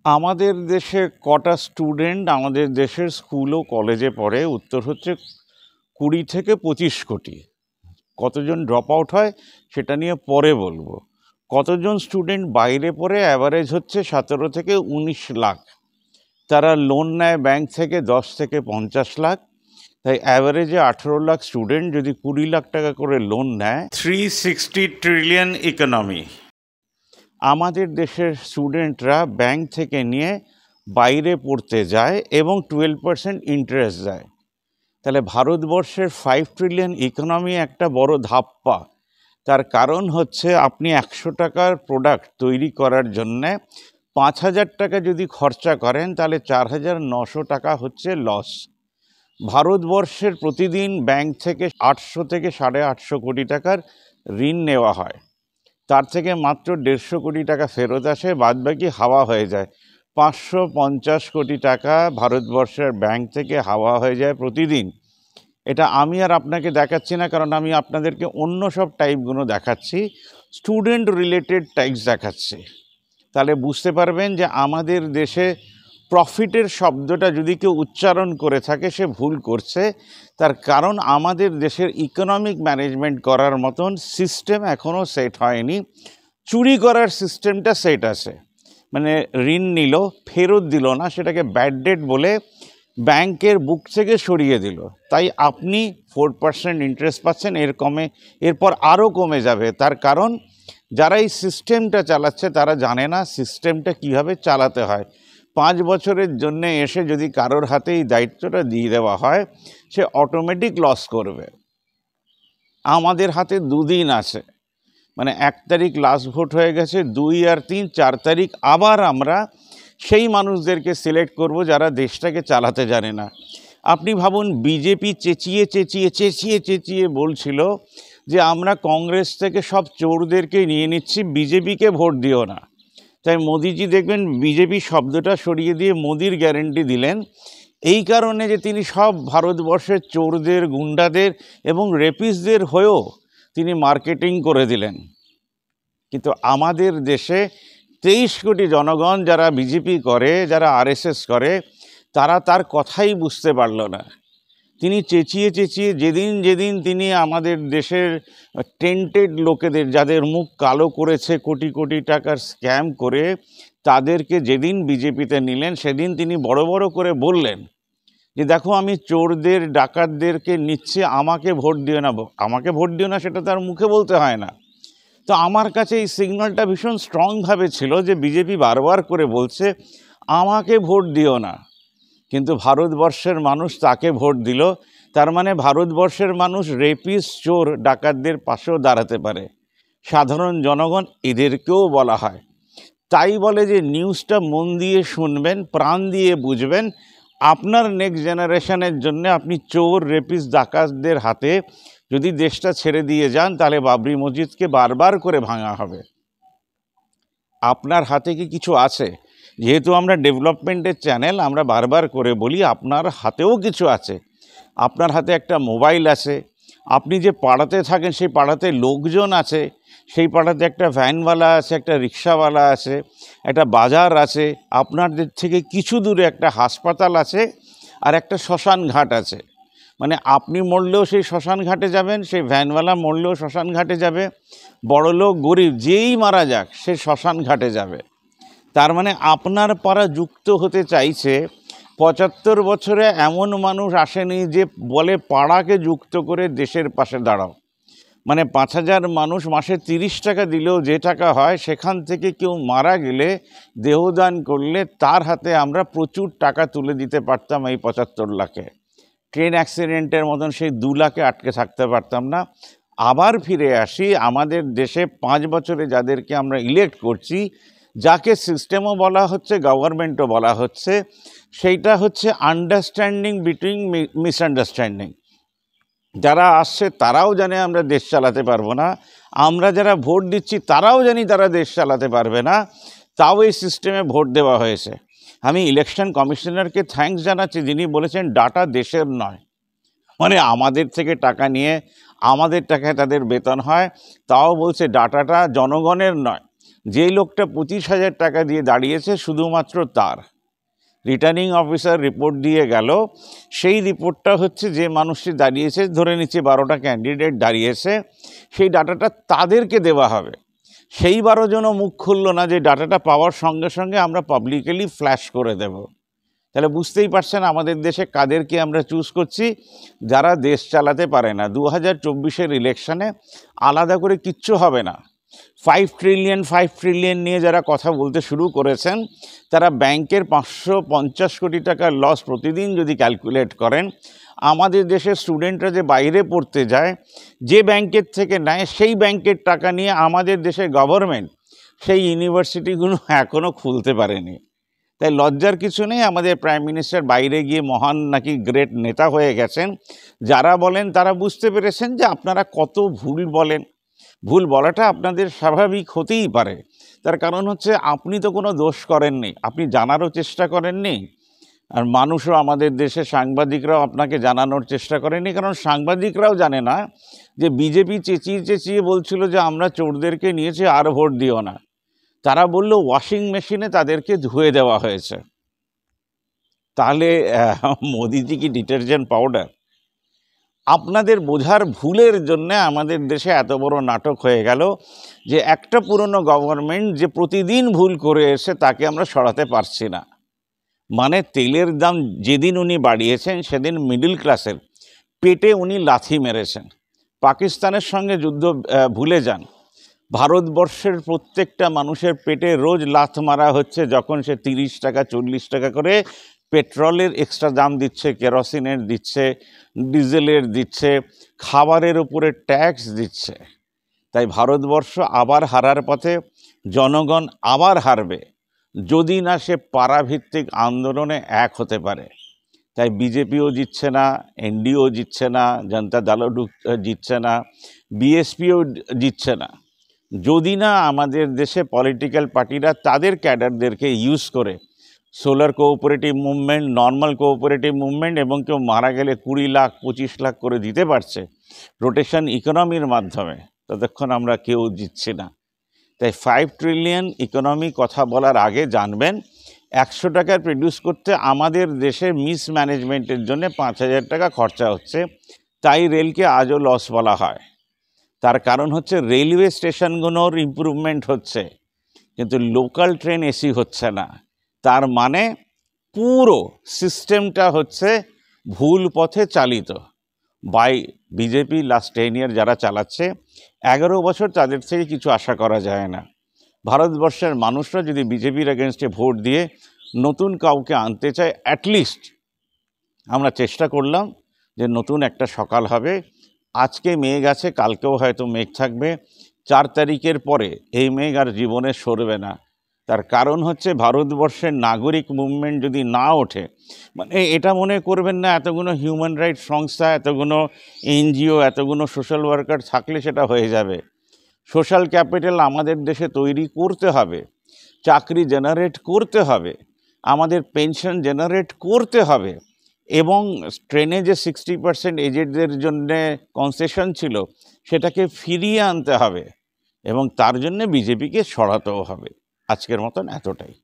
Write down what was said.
আমাদের দেশে কটা স্টুডেন্ট আমাদের দেশের স্কুল ও কলেজে পড়ে? উত্তর হচ্ছে 20 থেকে 25 কোটি। কতজন ড্রপ আউট হয় সেটা নিয়ে পরে বলবো। কতজন স্টুডেন্ট বাইরে পড়ে? অ্যাভারেজ হচ্ছে 17 থেকে 19 লাখ। তারা লোন নেয় ব্যাংক থেকে 10 থেকে 50 লাখ। তাই অ্যাভারেজে 18 লাখ স্টুডেন্ট যদি 20 লাখ টাকা করে লোন নেয়, 360 ট্রিলিয়ন ইকোনমি। আমাদের দেশের স্টুডেন্টরা ব্যাংক থেকে নিয়ে বাইরে পড়তে যায় এবং 12% ইন্টারেস্ট দেয়। তাহলে ভারতবর্ষের 5 ট্রিলিয়ন ইকোনমি একটা বড় ধাপ্পা। তার কারণ হচ্ছে আপনি 100 টাকার প্রোডাক্ট তৈরি করার জন্যে 5,000 টাকা যদি খরচা করেন, তাহলে 4,900 টাকা হচ্ছে লস। ভারতবর্ষের প্রতিদিন ব্যাংক থেকে 800 থেকে 850 কোটি টাকার ঋণ নেওয়া হয়। তার থেকে মাত্র 150 কোটি টাকা ফেরত আসে, বাদবাকি হাওয়া হয়ে যায়। 550 কোটি টাকা ভারতবর্ষের ব্যাংক থেকে হাওয়া হয়ে যায় প্রতিদিন। এটা আমি আর আপনাকে দেখাচ্ছি না, কারণ আমি আপনাদেরকে অন্য সব টাইপগুলো দেখাচ্ছি, স্টুডেন্ট রিলেটেড টাইপস দেখাচ্ছি। তাহলে বুঝতে পারবেন যে আমাদের দেশে প্রফিটের শব্দটা যদি কেউ উচ্চারণ করে থাকে সে ভুল করছে। তার কারণ আমাদের দেশের ইকোনমিক ম্যানেজমেন্ট করার মতন সিস্টেম এখনও সেট হয়নি। চুরি করার সিস্টেমটা সেট আছে, মানে ঋণ নিল, ফেরত দিল না, সেটাকে ব্যাড ডেট বলে ব্যাংকের বুক থেকে সরিয়ে দিল। তাই আপনি 4% ইন্টারেস্ট পাচ্ছেন, এরপর আরও কমে যাবে। তার কারণ যারা এই সিস্টেমটা চালাচ্ছে তারা জানে না সিস্টেমটা কিভাবে চালাতে হয়। 5 বছরের জন্য এসে যদি কারোর হাতে এই দায়িত্বটা দিয়ে দেওয়া হয়, সে অটোমেটিক লস করবে। আমাদের হাতে 2 দিন আছে, মানে 1 তারিখ লাস্ট ভোট হয়ে গেছে, 2 আর 3, 4 তারিখ আবার আমরা সেই মানুষদেরকে সিলেক্ট করব যারা দেশটাকে চালাতে জানে না। আপনি ভাবুন, বিজেপি চেঁচিয়ে বলছিল যে আমরা কংগ্রেস থেকে সব চোরদেরকে নিয়ে নিচ্ছি, বিজেপিকে ভোট দিও না। তাই মোদিজি দেখবেন বিজেপি শব্দটা সরিয়ে দিয়ে মোদির গ্যারেন্টি দিলেন, এই কারণে যে তিনি সব ভারতবর্ষের চোরদের, গুন্ডাদের এবং রেপিস্টদের হয়েও তিনি মার্কেটিং করে দিলেন। কিন্তু আমাদের দেশে 23 কোটি জনগণ যারা বিজেপি করে, যারা আরএসএস করে, তারা তার কথাই বুঝতে পারল না। তিনি চেঁচিয়ে যেদিন তিনি আমাদের দেশের টেন্টেড লোকেদের, যাদের মুখ কালো করেছে কোটি কোটি টাকার স্ক্যাম করে, তাদেরকে যেদিন বিজেপিতে নিলেন, সেদিন তিনি বড় বড় করে বললেন যে দেখো আমি চোরদের, ডাকাতদেরকে নিচ্ছি, আমাকে ভোট দিও না। আমাকে ভোট দিও না সেটা তার মুখে বলতে হয় না। তো আমার কাছে এই সিগন্যালটা ভীষণ স্ট্রংভাবে ছিল যে বিজেপি বারবার করে বলছে আমাকে ভোট দিও না, কিন্তু ভারতবর্ষের মানুষ তাকে ভোট দিল। তার মানে ভারতবর্ষের মানুষ রেপিস্ট, চোর, ডাকাতদের পাশেও দাঁড়াতে পারে। সাধারণ জনগণ এদেরকেও বলা হয়। তাই বলে যে নিউজটা মন দিয়ে শুনবেন, প্রাণ দিয়ে বুঝবেন। আপনার নেক্সট জেনারেশনের জন্য আপনি চোর, রেপিস্ট, ডাকাতদের হাতে যদি দেশটা ছেড়ে দিয়ে যান, তাহলে বাবরি মসজিদকে বারবার করে ভাঙা হবে। আপনার হাতে কি কিছু আছে? যেহেতু আমরা ডেভেলপমেন্টের চ্যানেল, আমরা বারবার করে বলি আপনার হাতেও কিছু আছে। আপনার হাতে একটা মোবাইল আছে, আপনি যে পাড়াতে থাকেন সেই পাড়াতে লোকজন আছে, সেই পাড়াতে একটা ভ্যানওয়ালা আছে, একটা রিক্সাওয়ালা আছে, একটা বাজার আছে, আপনাদের থেকে কিছু দূরে একটা হাসপাতাল আছে, আর একটা শ্মশান ঘাট আছে। মানে আপনি মরলেও সেই শ্মশান ঘাটে যাবেন, সেই ভ্যানওয়ালা মরলেও শ্মশান ঘাটে যাবে, বড়লোক গরিব যেই মারা যাক সে শ্মশান ঘাটে যাবে। তার মানে আপনার পাড়া যুক্ত হতে চাইছে। 75 বছরে এমন মানুষ আসেনি যে বলে পাড়াকে যুক্ত করে দেশের পাশে দাঁড়াও। মানে 5,000 মানুষ মাসে 30 টাকা দিলেও যে টাকা হয়, সেখান থেকে কেউ মারা গেলে, দেহদান করলে তার হাতে আমরা প্রচুর টাকা তুলে দিতে পারতাম এই 75 লাখে। ট্রেন অ্যাক্সিডেন্টের মতন সেই 2 লাখে আটকে থাকতে পারতাম না। আবার ফিরে আসি, আমাদের দেশে 5 বছরে যাদেরকে আমরা ইলেক্ট করছি, যাকে সিস্টেমও বলা হচ্ছে, গভর্নমেন্টও বলা হচ্ছে, সেইটা হচ্ছে আন্ডারস্ট্যান্ডিং বিটুইন মিসআন্ডারস্ট্যান্ডিং। যারা আসছে তারাও জানে আমরা দেশ চালাতে পারবো না, আমরা যারা ভোট দিচ্ছি তারাও জানি তারা দেশ চালাতে পারবে না, তাও এই সিস্টেমে ভোট দেওয়া হয়েছে। আমি ইলেকশন কমিশনারকে থ্যাঙ্কস জানাচ্ছি, যিনি বলেছেন ডাটা দেশের নয়। মানে আমাদের থেকে টাকা নিয়ে আমাদের টাকায় তাদের বেতন হয়, তাও বলছে ডাটাটা জনগণের নয়। যেই লোকটা 25,000 টাকা দিয়ে দাঁড়িয়েছে শুধুমাত্র তার রিটার্নিং অফিসার রিপোর্ট দিয়ে গেল, সেই রিপোর্টটা হচ্ছে যে মানুষটি দাঁড়িয়েছে, ধরে নিচ্ছে 12টা ক্যান্ডিডেট দাঁড়িয়েছে, সেই ডাটাটা তাদেরকে দেওয়া হবে। সেই 12 জনও মুখ খুলল না যে ডাটাটা পাওয়ার সঙ্গে সঙ্গে আমরা পাবলিকলি ফ্ল্যাশ করে দেব। তাহলে বুঝতেই পারছেন আমাদের দেশে কাদেরকে আমরা চুজ করছি, যারা দেশ চালাতে পারে না। 2024-এর ইলেকশনে আলাদা করে কিচ্ছু হবে না। 5 ট্রিলিয়ন নিয়ে যারা কথা বলতে শুরু করেছেন, তারা ব্যাংকের 550 কোটি টাকার লস প্রতিদিন যদি ক্যালকুলেট করেন, আমাদের দেশের স্টুডেন্টরা যে বাইরে পড়তে যায়, যে ব্যাংকের থেকে নেয় সেই ব্যাংকের টাকা নিয়ে আমাদের দেশের গভর্নমেন্ট সেই ইউনিভার্সিটিগুলো এখনও খুলতে পারেনি। তাই লজ্জার কিছু নেই। আমাদের প্রাইম মিনিস্টার বাইরে গিয়ে মহান নাকি গ্রেট নেতা হয়ে গেছেন। যারা বলেন তারা বুঝতে পেরেছেন যে আপনারা কত ভুল বলেন। ভুল বলাটা আপনাদের স্বাভাবিক হতেই পারে, তার কারণ হচ্ছে আপনি তো কোনো দোষ করেননি, আপনি জানারও চেষ্টা করেননি, আর মানুষও আমাদের দেশে সাংবাদিকরাও আপনাকে জানানোর চেষ্টা করেনি, কারণ সাংবাদিকরাও জানে না যে বিজেপি চেঁচিয়ে চেঁচিয়ে বলছিল যে আমরা চোরদেরকে নিয়েছি আর ভোট দিও না। তারা বলল ওয়াশিং মেশিনে তাদেরকে ধুয়ে দেওয়া হয়েছে। তাহলে মোদিজি কি ডিটারজেন্ট পাউডার? আপনাদের বোঝার ভুলের জন্য আমাদের দেশে এত বড় নাটক হয়ে গেল যে একটা পুরনো গভর্নমেন্ট যে প্রতিদিন ভুল করে এসে তাকে আমরা সরাতে পারছি না। মানে তেলের দাম যেদিন উনি বাড়িয়েছেন সেদিন মিডল ক্লাসের পেটে উনি লাথি মেরেছেন। পাকিস্তানের সঙ্গে যুদ্ধ ভুলে যান, ভারতবর্ষের প্রত্যেকটা মানুষের পেটে রোজ লাথ মারা হচ্ছে যখন সে 30 টাকা 40 টাকা করে পেট্রোলের এক্সট্রা দাম দিচ্ছে, কেরোসিনের দিচ্ছে, ডিজেলের দিচ্ছে, খাবারের উপরে ট্যাক্স দিচ্ছে। তাই ভারতবর্ষ আবার হারার পথে, জনগণ আবার হারবে যদি না সে পাড়াভিত্তিক আন্দোলনে এক হতে পারে। তাই বিজেপিও জিতছে না, এনডিও জিতছে না, জনতা দলও জিতছে না, বিএসপিও জিতছে না, যদি না আমাদের দেশে পলিটিক্যাল পার্টিরা তাদের ক্যাডারদেরকে ইউজ করে solar cooperative movement, normal cooperative movement এবং কেউ মারা গেলে 20 লাখ 25 লাখ করে দিতে পারছে রোটেশন ইকোনমির মাধ্যমে, ততক্ষণ আমরা কেউ জিতছি না। তাই 5 ট্রিলিয়ন ইকোনমি কথা বলার আগে জানবেন 100 টাকার প্রডিউস করতে আমাদের দেশে মিসম্যানেজমেন্টের জন্য 5,000 টাকা খরচা হচ্ছে। তাই রেলকে আজও লস বলা হয়। তার কারণ হচ্ছে রেলওয়ে স্টেশনগুলোর ইমপ্রুভমেন্ট হচ্ছে কিন্তু লোকাল ট্রেন এসি হচ্ছে না। তার মানে পুরো সিস্টেমটা হচ্ছে ভুল পথে চালিত বাই বিজেপি। লাস্ট 10 ইয়ার যারা চালাচ্ছে, 11 বছর তাদের থেকে কিছু আশা করা যায় না। ভারতবর্ষের মানুষরা যদি বিজেপির এগেনস্টে ভোট দিয়ে নতুন কাউকে আনতে চায়, অ্যাটলিস্ট আমরা চেষ্টা করলাম যে নতুন একটা সকাল হবে। আজকে মেঘ আছে, কালকেও হয়তো মেঘ থাকবে, 4 তারিখের পরে এই মেঘ আর জীবনে সরবে না। তার কারণ হচ্ছে ভারতবর্ষের নাগরিক মুভমেন্ট যদি না ওঠে, মানে এটা মনে করবেন না এতগুলো হিউম্যান রাইটস সংস্থা, এতগুলো এনজিও, এতগুলো সোশ্যাল ওয়ার্কার থাকলে সেটা হয়ে যাবে। সোশ্যাল ক্যাপিটাল আমাদের দেশে তৈরি করতে হবে, চাকরি জেনারেট করতে হবে, আমাদের পেনশন জেনারেট করতে হবে, এবং ট্রেনে যে 60% এজেডদের জন্যে কনসেশন ছিল সেটাকে ফিরিয়ে আনতে হবে, এবং তার জন্যে বিজেপিকে সরাতেও হবে। আজকের মতন এতটাই।